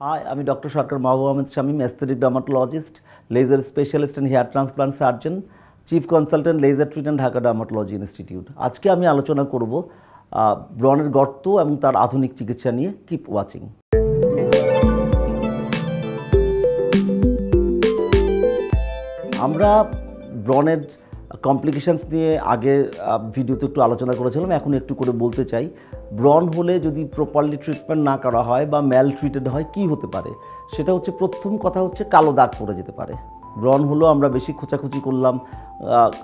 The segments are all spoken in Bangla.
Hi, I'm Dr. Sharkar Mahbub Ahmed Shamim, aesthetic dermatologist, laser specialist and hair transplant surgeon, chief consultant laser treatment Dhaka Dermatology Institute. আজকে আমি আলোচনা করব ব্রণের গর্ত এবং তার আধুনিক চিকিৎসা নিয়ে। Keep watching. আমরা ব্রণের কমপ্লিকেশনস নিয়ে আগের ভিডিওতে একটু আলোচনা করেছিলাম, এখন একটু করে বলতে চাই। ব্রণ হলে যদি প্রপারলি ট্রিটমেন্ট না করা হয় বা ম্যাল ট্রিটেড হয় কি হতে পারে, সেটা হচ্ছে প্রথম কথা হচ্ছে কালো দাগ পড়ে যেতে পারে। ব্রণ হলো আমরা বেশি খোঁচাখুচি করলাম,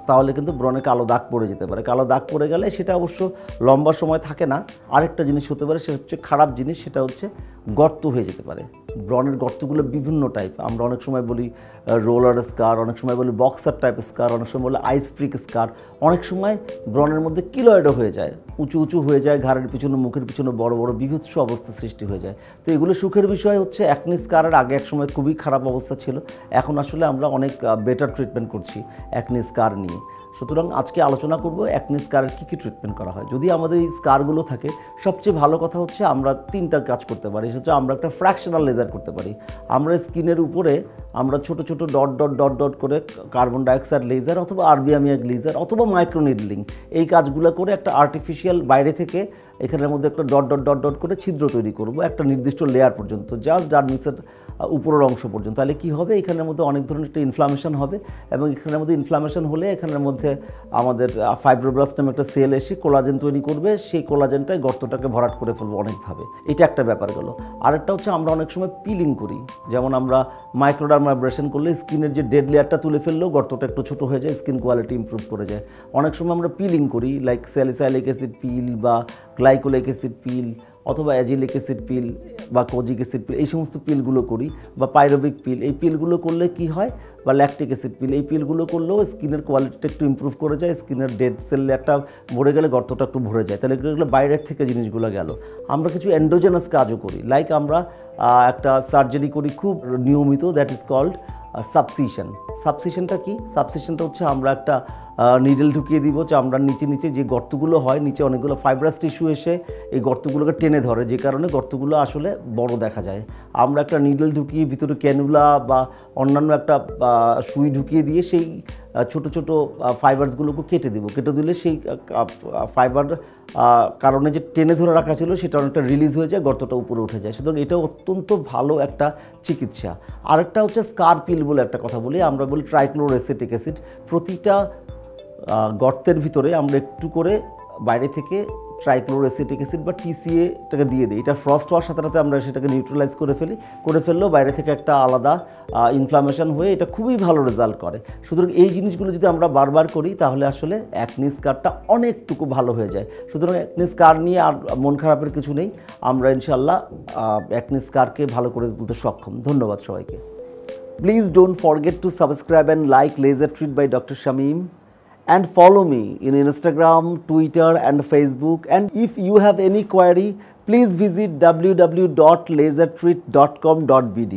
তাহলে কিন্তু ব্রণে কালো দাগ পড়ে যেতে পারে। কালো দাগ পড়ে গেলে সেটা অবশ্য লম্বা সময় থাকে না। আরেকটা জিনিস হতে পারে, সেটা হচ্ছে খারাপ জিনিস, সেটা হচ্ছে গর্ত হয়ে যেতে পারে। ব্রণের গর্তগুলো বিভিন্ন টাইপ। আমরা অনেক সময় বলি রোলার স্কার, অনেক সময় বলি বক্সার টাইপ স্কার, অনেক সময় বলি আইস প্রিক স্কার, অনেক সময় ব্রণের মধ্যে কিলয়েডও হয়ে যায়, উঁচু উঁচু হয়ে যায়, ঘাড়ের পিছনে মুখের পিছনে বড় বড় বিভৎস অবস্থা সৃষ্টি হয়ে যায়। তো এগুলো সুখের বিষয় হচ্ছে অ্যাকনি স্কারের আগে এক সময় খুবই খারাপ অবস্থা ছিল, এখন আসলে আমরা অনেক বেটার ট্রিটমেন্ট করছি অ্যাকনি স্কার নিয়ে। সুতরাং আজকে আলোচনা করব অ্যাকনি স্কারের কী কী ট্রিটমেন্ট করা হয়। যদি আমাদের এই স্কারগুলো থাকে, সবচেয়ে ভালো কথা হচ্ছে আমরা তিনটা কাজ করতে পারি। সেটা হচ্ছে আমরা একটা ফ্র্যাকশনাল লেজার করতে পারি। আমরা স্কিনের উপরে আমরা ছোট ছোট ডট ডট ডট ডট করে কার্বন ডাইঅক্সাইড লেজার অথবা আরবিএমিয়াক লেজার অথবা মাইক্রোনিডলিং, এই কাজগুলো করে একটা আর্টিফিশিয়াল বাইরে থেকে এখানের মধ্যে একটা ডট ডট ডট ডট করে ছিদ্র তৈরি করব একটা নির্দিষ্ট লেয়ার পর্যন্ত, জাস্ট ডার্মিসের উপরের অংশ পর্যন্ত। তাহলে কী হবে, এখানের মধ্যে অনেক ধরনের একটা ইনফ্লামেশন হবে, এবং এখানের মধ্যে ইনফ্লামেশন হলে এখানের মধ্যে আমাদের ফাইব্রোব্লাস্ট নামে একটা সেল এসে কোলাজেন তৈরি করবে, সেই কোলাজেনটাই গর্তটাকে ভরাট করে ফেলবো অনেকভাবে। এটা একটা ব্যাপার গেল। আরেকটা হচ্ছে আমরা অনেক সময় পিলিং করি, যেমন আমরা মাইক্রোডার্মাব্রেশন করলে স্কিনের যে ডেড লেয়ারটা তুলে ফেললেও গর্তটা একটু ছোটো হয়ে যায়, স্কিন কোয়ালিটি ইমপ্রুভ করে যায়। অনেক সময় আমরা পিলিং করি, লাইক স্যালিসাইলিক অ্যাসিড পিল বা গ্লাইকোলিক অ্যাসিড পিল অথবা অ্যাজিলিক অ্যাসিড পিল বা কোজিক অ্যাসিড পিল, এই সমস্ত পিলগুলো করি, বা পাইরোবিক পিল। এই পিলগুলো করলে কি হয়, বা ল্যাকটিক অ্যাসিড পিল, এই পিলগুলো করলেও স্কিনের কোয়ালিটিটা একটু ইমপ্রুভ করে যায়। স্কিনের ডেড সেল একটা ভরে গেলে গর্তটা একটু ভরে যায়। তাহলে এগুলো বাইরের থেকে জিনিসগুলো গেল। আমরা কিছু এন্ডোজেনাস কাজও করি, লাইক আমরা একটা সার্জারি করি খুব নিয়মিত, দ্যাট ইজ কল্ড সাবসিশন। সাবসিশনটা কি? সাবসিশনটা হচ্ছে আমরা একটা নিডল ঢুকিয়ে দিব চামড়ার নিচে নিচে, যে গর্তগুলো হয় নিচে অনেকগুলো ফাইব্রাস টিস্যু এসে এই গর্তগুলোকে টেনে ধরে, যে কারণে গর্তগুলো আসলে বড় দেখা যায়। আমরা একটা নিডল ঢুকিয়ে ভিতরে ক্যানুলা বা অন্যান্য একটা সুই ঢুকিয়ে দিয়ে সেই ছোট ছোট ফাইবারসগুলোকে কেটে দেবো। কেটে দিলে সেই ফাইবার কারণে যে টেনে ধরে রাখা ছিল সেটা অনেকটা রিলিজ হয়ে যায়, গর্তটা উপরে উঠে যায়। সুতরাং এটা অত্যন্ত ভালো একটা চিকিৎসা। আরেকটা হচ্ছে স্কার পিল বলে একটা কথা বলি, আমরা বলি ট্রাইক্লোরোএসিটিক অ্যাসিড। প্রতিটা গর্তের ভিতরে আমরা একটু করে বাইরে থেকে ট্রাইক্লোরোএসিটিক অ্যাসিড বা টিসিএটাকে দিয়ে দিই। এটা ফ্রস্ট হওয়ার সাথে সাথে আমরা সেটাকে নিউট্রালাইজ করে ফেললেও বাইরে থেকে একটা আলাদা ইনফ্লামেশন হয়ে এটা খুবই ভালো রেজাল্ট করে। সুতরাং এই জিনিসগুলো যদি আমরা বারবার করি তাহলে আসলে অ্যাকনি স্কারটা অনেকটুকু ভালো হয়ে যায়। সুতরাং অ্যাকনি স্কার নিয়ে আর মন খারাপের কিছু নেই, আমরা ইনশাল্লাহ অ্যাকনি স্কারকে ভালো করে তুলতে সক্ষম। ধন্যবাদ সবাইকে। Please don't forget to subscribe and like laser treat by Dr. Shamim, and follow me in Instagram, Twitter and Facebook. And if you have any query, please visit www.lasertreat.com.bd.